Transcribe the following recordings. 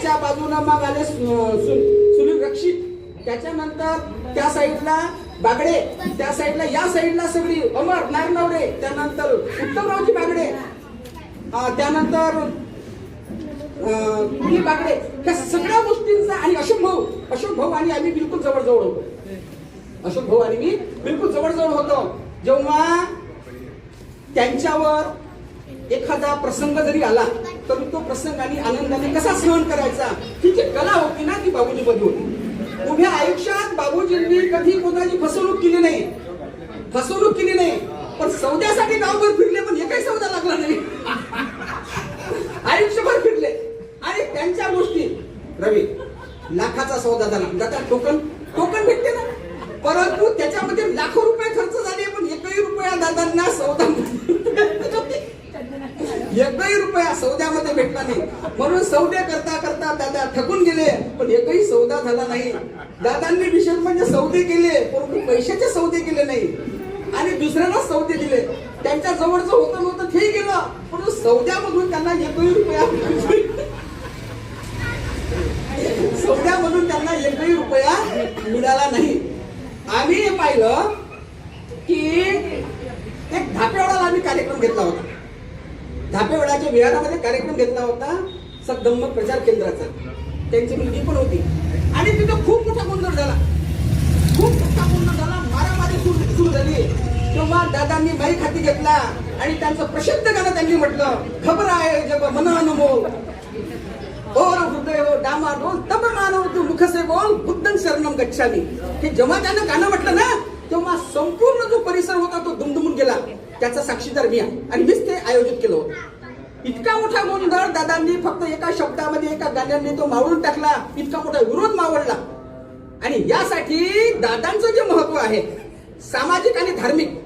त्याच्या बाजूला मग आले सुनील रक्षित, त्याच्यानंतर त्या साईडला बागडे, त्या साईडला या साईडला सगळी अमर नारनवरे, त्यानंतर उत्तमरावजी बागडे, त्यानंतर बागडे, ह्या सगळ्या गोष्टींचा, आणि अशोक भाऊ आणि आम्ही बिलकुल जवळजवळ होतो. अशोक भाऊ आणि मी बिलकुल जवळजवळ होतो. जेव्हा त्यांच्यावर एखादा प्रसंग जरी आला तर तो प्रसंग आणि आनंदाने कसा सहन करायचा ही जी कला होती ना, ती बाबूजीमध्ये होती. उभ्या आयुष्यात बाबूजींनी कधी कोणाची फसवणूक केली नाही, पण सौद्यासाठी गावभर फिरले, पण एकही सौदा लागला नाही. आयुष्यभर फिरले आणि त्यांच्या गोष्टी, रवी लाखाचा सौदा झाला, त्याचा टोकन भेटते ना, परंतु त्याच्यामध्ये लाखो रुपये खर्च झाले, पण एकही रुपया दादांना सौदा एकही रुपया सौद्यामध्ये भेटला नाही. म्हणून सौदे करता करता दादा थकून गेले, पण एकही सौदा झाला नाही. दादांनी विशेष म्हणजे सौदे केले, परंतु पैशाचे सौदे केले नाही आणि दुसऱ्यांना सौदे दिले. त्यांच्या जवळचं होतं नव्हतं ते गेलं, परंतु सौद्यामधून त्यांना एकही रुपया मिळाला नाही. आम्ही हे पाहिलं की एक धापेवाडाला आम्ही कार्यक्रम घेतला होता. धापेवाडाच्या विहारामध्ये कार्यक्रम घेतला होता सद्गंमत प्रचार केंद्राचा. त्यांची मुलगी पण होती आणि तिथं खूप मोठा गोंधळ झाला, मारामारी सुरू झाली. तेव्हा दादांनी माईक हाती घेतला आणि त्यांचं प्रसिद्ध गाणं त्यांनी म्हटलं, खबर आहे जब मन अनमोल और हृदय हो डामाडोल तब मानव तू मुख से बोल बुद्धं शरणम गच्छामी. हे जेव्हा त्यानं गाणं म्हटलं ना, तेव्हा संपूर्ण जो परिसर होता तो दुमदुमून गेला. त्याचा साक्षीदार मी आणि मीच ते आयोजित केलं होतं. इतका मोठा गोंधळ दादांनी फक्त एका शब्दामध्ये, एका गाण्याने तो मावळून टाकला. इतका मोठा विरोध मावळला. आणि यासाठी दादांचं जे महत्व आहे सामाजिक आणि धार्मिक,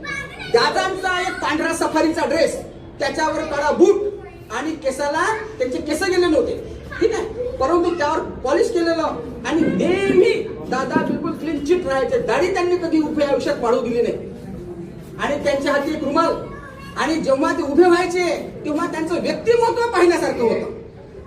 दादांचा एक पांढरा सफारीचा ड्रेस, त्याच्यावर काळा बूट आणि केसाला त्यांचे केस गेले नव्हते, ठीक आहे, परंतु त्यावर पॉलिश केलेलं आणि नेहमी दादा बिलकुल क्लीन चिट राहायचे. दाढी त्यांनी कधी उभ्या आयुष्यात वाढू दिली नाही. आणि त्यांच्या हाती एक रुमाल. आणि जेव्हा ते उभे व्हायचे तेव्हा त्यांचं व्यक्तिमत्व पाहण्यासारखं होतं.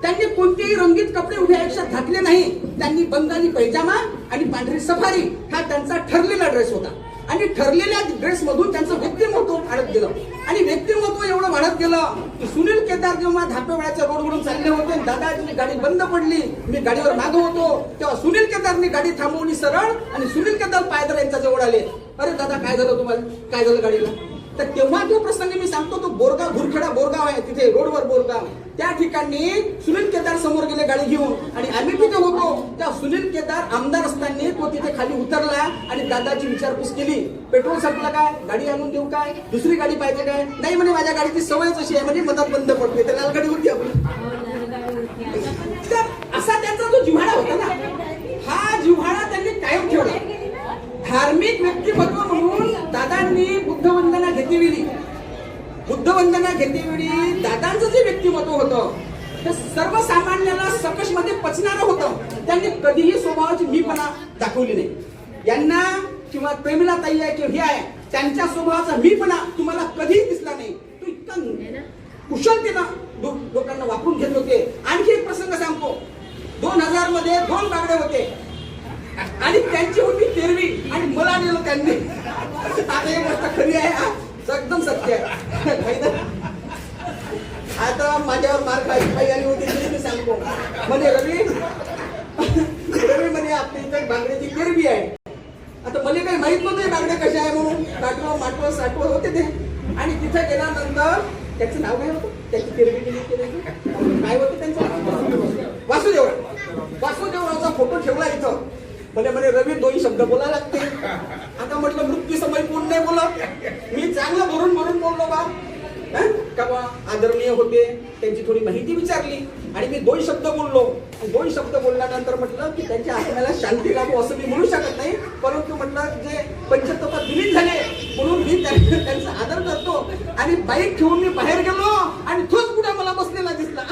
त्यांनी कोणतेही रंगीत कपडे उभ्या आयुष्यात घातले नाही. त्यांनी बंगाली पैजामा आणि पांढरी सफारी हा त्यांचा ठरलेला ड्रेस होता. आणि ठरलेल्या ड्रेस मधून त्यांचं व्यक्तिमत्व वाढत गेलं. आणि व्यक्तिमत्व एवढं वाढत गेलं की सुनील केदार जेव्हा धापेवाड्याच्या रोडवरून चालले होते, दादाची गाडी बंद पडली, मी गाडीवर मागे होतो, तेव्हा सुनील केदारनी गाडी थांबवली सरळ आणि सुनील केदार पायदळ यांच्या जवळ आले. अरे दादा काय झालं तुम्हाला, काय झालं गाडीला? तर तेव्हा तो प्रसंग मी सांगतो, तो बोरगाव, घुरखेडा बोरगाव आहे, तिथे रोडवर बोरगाव, त्या ठिकाणी सुनील केदार समोर गेले गाडी घेऊन आणि आम्ही तिथे होतो. त्या सुनील केदार आमदार असताना तो तिथे खाली उतरला आणि दादाची विचारपूस केली, पेट्रोल संपलं काय, गाडी आणून देऊ काय, दुसरी गाडी पाहिजे काय? नाही म्हणे, माझ्या गाडीची सवयच अशी आहे, म्हणजे मधात बंद पडते, तर लाल गाडी होती आपली. तर असा त्यांचा जो जिव्हाळा होता ना, हा जिव्हाळा त्यांनी कायम ठेवला. धार्मिक व्यक्तिमत्व म्हणून दादांनी बुद्धवंदना घेतेवेळी दादांचं जे व्यक्तिमत्व होतं ते सर्वसामान्याला सकश मध्ये पचणारं होतं. त्यांनी कधीही स्वभावाची मीपणा दाखवली नाही. यांना किंवा प्रेमिला ताई आहे किंवा हे आहे, त्यांच्या स्वभावाचा मीपणा तुम्हाला कधीही दिसला नाही. तो इतका कुशलतेनं लोकांना वापरून घेत होते. आणखी एक प्रसंग सांगतो. 2000 मध्ये 2 बागडे होते आणि त्यांची होती 13वी आणि मला नेलं त्यांनी. आता ही गोष्ट खरी आहे, एकदम सत्य आहे. आता माझ्यावर मार खायची आली होती तरी मी सांगतो. म्हणे रवी म्हणे आपल्या इथे बागड्याची 13वी आहे. आता मला काही माहित नव्हतं बागडे कशा आहे म्हणून. माटवं साठवं होते ते. आणि तिथे गेल्यानंतर त्याचं नाव काय होतं, त्याची 13वी केली काय होतं त्यांचं, वासुदेवरावचा फोटो ठेवला इथं. म्हणे रवी 2 शब्द बोला लागते. आता म्हटलं मृत्यू समय कोण नाही बोलत, मी चांगलं भरून बोललो बा आदरणीय होते, त्यांची थोडी माहिती विचारली आणि मी 2 शब्द बोललो. 2 शब्द बोलल्यानंतर म्हटलं की त्यांच्या आत्म्याला शांती लाभो असं मी म्हणू शकत नाही, परंतु म्हटलं जे पंचतत्व विलीन झाले म्हणून मी त्यांचा आदर करतो. आणि बाईक ठेवून मी बाहेर गेलो आणि तोच पुढे मला बसलेला दिसला.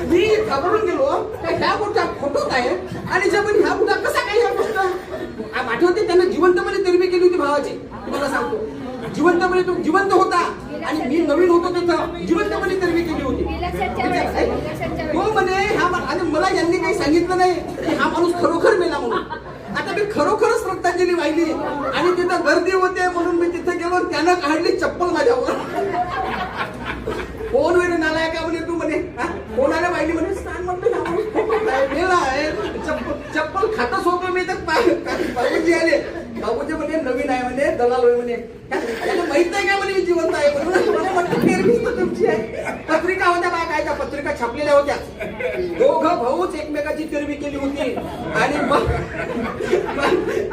मी घाबरून गेलो, ह्या मोठा फोटोत आहे आणि जे पण ह्या पुढा कसा काय ह्या गोष्ट आठवते. त्यांना जिवंतपणे 13वी केली होती भावाची. तुम्हाला सांगतो, जिवंतपणे तो जिवंत होता आणि मी नवीन होतो तिथं, जिवंतपणे 13वी केली होती. मला यांनी काही सांगितलं नाही की हा माणूस खरोखर मेला म्हणून. आता मी खरोखरच श्रद्धांजली वाहिली आणि तिथं गर्दी होते म्हणून मी तिथे गेलो. त्यानं काढली चप्पल माझ्यावर. कोण वेळ नालाय का म्हणे तू म्हणे, कोणाला वाहिली म्हणे. सांग म्हटलं मेला आहे. चप्पल खातच होतो मी तर बाबूजी आले. बाबूजी म्हणे नवीन आहे म्हणे, दलाल होय म्हणे. त्याला माहित नाही का म्हणे मी जिवंत आहे म्हणून. तुमची आहे पत्रिका होत्या बाय, काय त्या पत्रिका छापलेल्या होत्या. दोघं भाऊच एकमेकाची तेरवी केली होती. आणि मग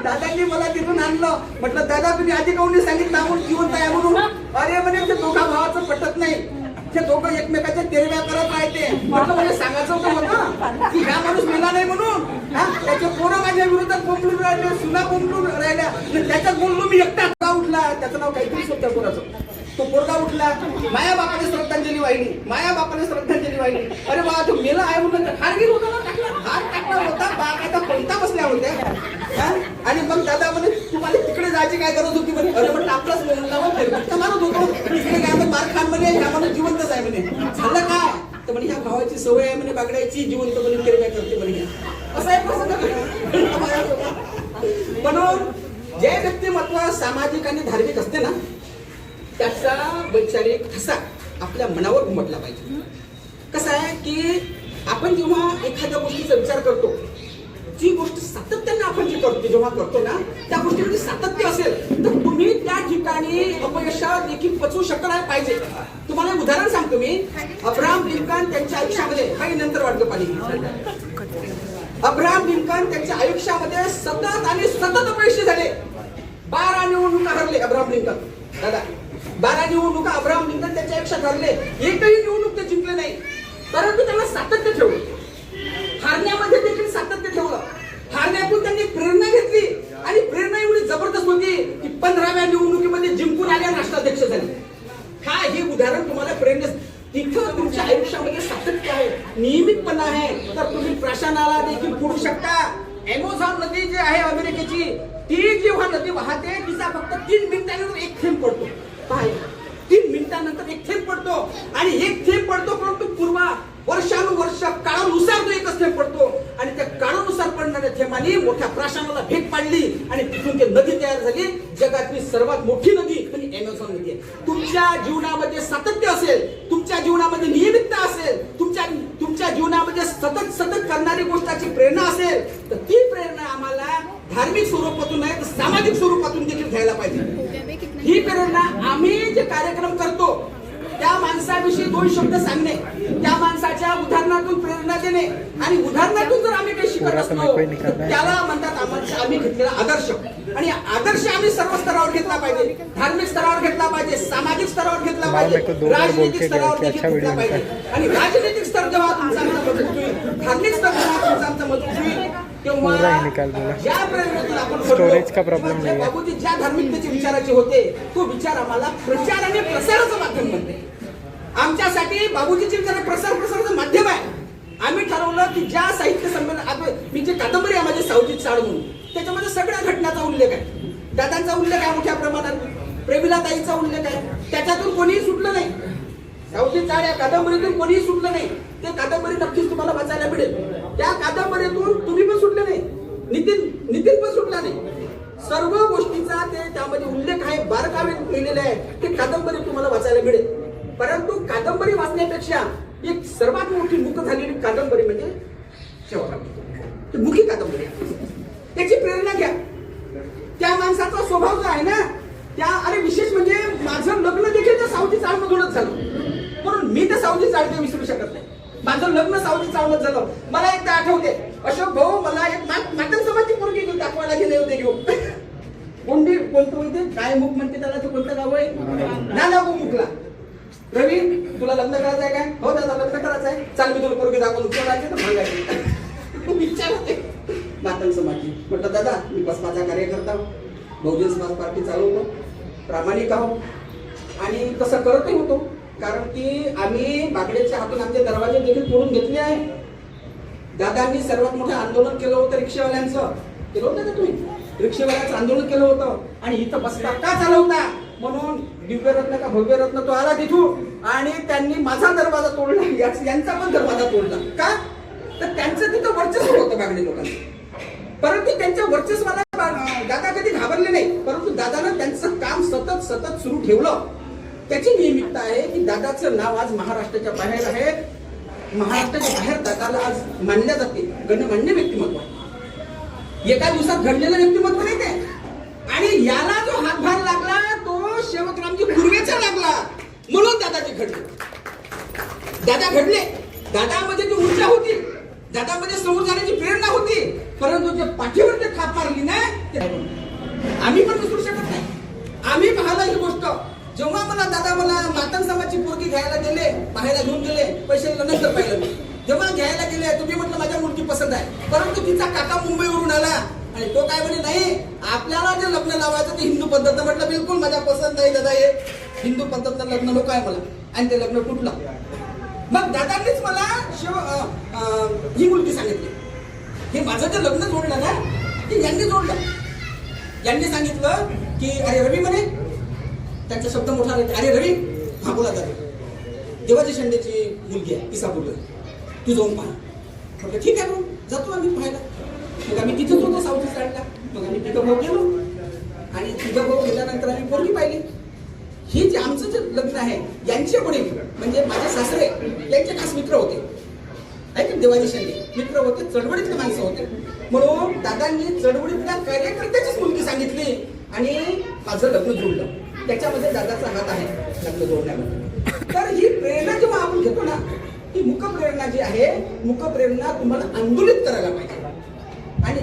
दादांनी मला तिथून आणलं. म्हटलं दादा तुम्ही आधी काऊन सांगितलं म्हणून जिवंत आहे म्हणून. अरे म्हणे ते दोघा भावाचं पटत नाही, ते दोघं एकमेकाच्या तेरव्या करत राहते. म्हटलं म्हणजे सांगायचं होतं की हा माणूस मेला नाही म्हणून. त्याचे पोरं माझ्या विरोधात बोंबलून राहिले, सुना बोंबलून राहिल्या. त्याच्यात बोललो मी एकटा उठला. त्याचं नाव काहीतरीच होतं पोराचं. तो पोरगा उठला. माया बापाने श्रद्धांजली वाहिली, माया बापाने श्रद्धांजली वाहिली. अरे बाबा तो मेला आहे म्हणून हार घेत होता ना, हार टाकला होता. बाकायचा कोणता बसल्या होत्या. आणि मग दादा म्हणे तुम्हाला तिकडे जायची काय गरज होती म्हणे. अरे म्हटलं आपलाच फिरत मारत होतो तिकडे काय मार खान म्हणे ह्या माणूस जिवंतच आहे म्हणे. झालं काय तर म्हणे ह्या भावाची सवय आहे म्हणे बागड्याची, जिवंत म्हणे केरव्या करते म्हणे. असं आहे प्रसंग. म्हणून जे व्यक्तिमत्व सामाजिक आणि धार्मिक असते ना त्याचा वैचारिक ठसा आपल्या मनावर उमटला पाहिजे. कसं आहे की आपण जेव्हा एखाद्या गोष्टीचा विचार करतो, जी गोष्ट सातत्याने आपण जी करतो जेव्हा करतो ना त्या गोष्टीमध्ये सातत्य असेल तर तुम्ही त्या ठिकाणी अपयशात देखील पचवू शकणार पाहिजे. तुम्हाला एक उदाहरण सांगतो मी. अब्राहम लिंकन त्यांच्या आयुष्यामध्ये काही नंतर वाटलं पाहिजे. अब्राहम लिंकन त्यांच्या आयुष्यामध्ये सतत आणि सतत अपयशी झाले. 12 निवडणुका हरले अब्राहम लिंकन. दादा 12 निवडणुका अब्राहम लिंकन त्यांच्या आयुष्यात हरले. एकही निवडणूक ते जिंकले नाही, परंतु त्यांना सातत्य ठेवलं. हारण्यामध्ये देखील सातत्य ठेवलं. हारण्यातून त्यांनी प्रेरणा घेतली आणि प्रेरणा एवढी जबरदस्त होती की 15व्या निवडणुकीमध्ये जिंकून आले, राष्ट्राध्यक्ष झाले. हा हे उदाहरण तुम्हाला प्रेरणेस. तिथं तुमच्या आयुष्यामध्ये सातत्य आहे, नियमितपणा आहे, तर तुम्ही प्रशासनाला देखील पुढू शकता. अमेझॉन नदी जी आहे अमेरिकेची, ती जेव्हा नदी वाहते तिचा फक्त 3 मिनिटांनंतर एक थेंब पडतो. 3 मिनिटांनंतर एक थेंब पडतो आणि एक थेंब पडतो, परंतु पूर्वा वर्षानुवर्ष काळानुसार तो एकच थेंब पडतो. आणि त्या काळानुसार पडणाऱ्या थेंबाने मोठ्या प्राशानाला भेट पाडली आणि तिथून ती नदी तयार झाली. जगातली सर्वात मोठी नदी आणि अमेझॉन नदी आहे. तुमच्या जीवनामध्ये सातत्य असेल, तुमच्या जीवनामध्ये नियमितता असेल, तुमच्या जीवनामध्ये सतत करणारी गोष्टाची प्रेरणा असेल तर ती प्रेरणा आम्हाला धार्मिक स्वरूपातून नाही तर सामाजिक स्वरूपातून देखील घ्यायला पाहिजे. ही प्रेरणा आम्ही जे कार्यक्रम करतो त्या माणसाविषयी 2 शब्द सांगणे, त्या माणसाच्या उदाहरणातून प्रेरणा देणे आणि उदाहरणातून जर आम्ही काही शिकत असतो त्याला म्हणतात आम्ही घेतलेला आदर्श. आणि आदर्श आम्ही सर्व स्तरावर घेतला पाहिजे. धार्मिक स्तरावर घेतला पाहिजे, सामाजिक स्तरावर घेतला पाहिजे, राजनीतिक स्तरावर देखील घेतला पाहिजे. आणि राजनीतिक स्तर जेव्हा तुमचा मजबूत होईल, धार्मिक स्तर जेव्हा तुमचा मजबूत होईल तेव्हा ज्या प्रेरणेतून आपण बाबूजी ज्या धार्मिकतेचे विचाराचे होते तो विचार आम्हाला प्रचार आणि प्रसाराचं माध्यम बनते. आमच्यासाठी बाबूजीचे विचार प्रसाराचं माध्यम आहे. आम्ही ठरवलं की ज्या साहित्य संमेलन मी जे कादंबरी आहे माझी सावजी चाळ म्हणून, त्याच्यामध्ये सगळ्या घटनाचा उल्लेख आहे. दादांचा उल्लेख आहे मोठ्या प्रमाणात, प्रेमिलाताईचा उल्लेख आहे. त्याच्यातून कोणीही सुटलं नाही. सावजी चाळ या कादंबरीतून कोणीही सुटलं नाही. ते कादंबरी नक्कीच तुम्हाला वाचायला मिळेल. त्या कादंबरीतून तुम्ही पण सुटले नाही, नितीन पण सुटला नाही. सर्व गोष्टीचा ते त्यामध्ये उल्लेख आहे, बारकावे लिहिलेले आहे. ते कादंबरी तुम्हाला वाचायला मिळेल. परंतु कादंबरी वाचण्यापेक्षा एक सर्वात मोठी मुख झालेली कादंबरी म्हणजे शेवटची मुखी कादंबरी. त्याची प्रेरणा घ्या. त्या माणसाचा स्वभाव जो आहे ना त्या अरे विशेष म्हणजे माझं लग्न देखील त्या सावजी चाळ मधूनच झालं, म्हणून मी त्या सावजी चाळ विसरू शकत नाही. माझं लग्न सावजी चाळमध्ये झालं. मला एकदा आठवते, अशोक भाऊ मला एक मातंग समाजची पोरगी घेऊन दाखवायला गेले होते. घेऊन कोणती कोणतं म्हणते काय मुख म्हणते त्याला, ते कोणतं गाव आहे नाना मुखला. रवी तुला लग्न करायचं आहे काय? हो दादा लग्न करायचं आहे. चाल मी तुला पोरगी दाखवून करायचे तर सांगायचे. विचार होते मातंग समाजची. म्हटलं दादा मी बसपाचा कार्यकर्ता, बहुजन समाज पार्टी चालवतो, प्रामाणिक आहो आणि तसं करतही होतो. कारण की आम्ही बागडेच्या हातून आमचे दरवाजे देखील तोडून घेतले आहे. दादांनी सर्वात मोठं आंदोलन केलं होतं रिक्षावाल्यांचं. केलं होतं का तुम्ही? रिक्षावाल्यांचं आंदोलन केलं होतं आणि इथं बसता का चालवता म्हणून दिव्यरत्न का भव्यरत्न तो आला तिथून आणि त्यांनी माझा दरवाजा तोडला, यांचा पण दरवाजा तोडला. का? तर त्यांचं तिथं वर्चस्व होतं बागडे लोकांचं. परंतु त्यांच्या वर्चस्वाला दादा कधी घाबरले नाही. परंतु दादानं त्यांचं काम सतत सुरू ठेवलं. त्याची निमित्त आहे की दादाचं नाव आज महाराष्ट्राच्या बाहेर आहे. महाराष्ट्राच्या बाहेर दादाला आज मानल्या जाते गणमान्य व्यक्तिमत्व. एका दिवसात घडलेलं व्यक्तिमत्व नाही ते. आणि याला जो हातभार लागला तो शेवकरामजी पूर्वेचा लागला, म्हणून दादाचे घडले. दादा घडले. दादामध्ये जी ऊर्जा होती, दादामध्ये समोर जाण्याची प्रेरणा होती, परंतु जे पाठीवर जे थाप मारली ना ते आम्ही पण विसरू शकत नाही. आम्ही पाहिला ही गोष्ट. जेव्हा दादा मला मातंग समाजची पोरगी घ्यायला गेले, पाहायला घेऊन गेले, पैसे नंतर पाहिलं मी. जेव्हा घ्यायला गेले तुम्ही म्हटलं माझ्या मुलगी पसंत आहे, परंतु तिचा काका मुंबईवरून आला आणि तो काय म्हणे, नाही आपल्याला जे लग्न लावायचं ते हिंदू पद्धत. म्हटलं बिलकुल माझ्या पसंत आहे दादा, हे हिंदू पद्धतीनं लग्न नको आहे मला. आणि ते लग्न तुटलं. मग दादांनीच मला ही मुलगी सांगितली. हे माझं जे लग्न जोडलं ना ते यांनी जोडलं. यांनी सांगितलं की अरे रवी म्हणे, त्यांचा शब्द मोठा, अरे रवी हा बोला दादा, देवाजी शेंडेची मुलगी आहे इसापूरला, तू जाऊन पाहा. म्हटलं ठीक आहे, मग जातो आम्ही पाहायला. मग आम्ही तिथंच होतो साऊथ साईडला. मग आम्ही तिथं भाऊ गेलो आणि तिथं भाऊ गेल्यानंतर आम्ही पोरगी पाहिली. ही जे आमचं जे लग्न आहे यांचे वडील म्हणजे माझे सासरे यांचे खास मित्र होते. ऐक देवाजी शेंडे मित्र होते, चळवळीतले माणसं होते. म्हणून दादांनी चळवळीतल्या कार्यकर्त्याचीच मुलगी सांगितली आणि माझं लग्न जोडलं. त्याच्यामध्ये दादाचा हात आहे लग्न जोडण्यामध्ये. तर ही प्रेरणा जेव्हा आपण घेतो ना, ही मुख प्रेरणा जी आहे, मुख प्रेरणा तुम्हाला आंदोलित करायला पाहिजे. आणि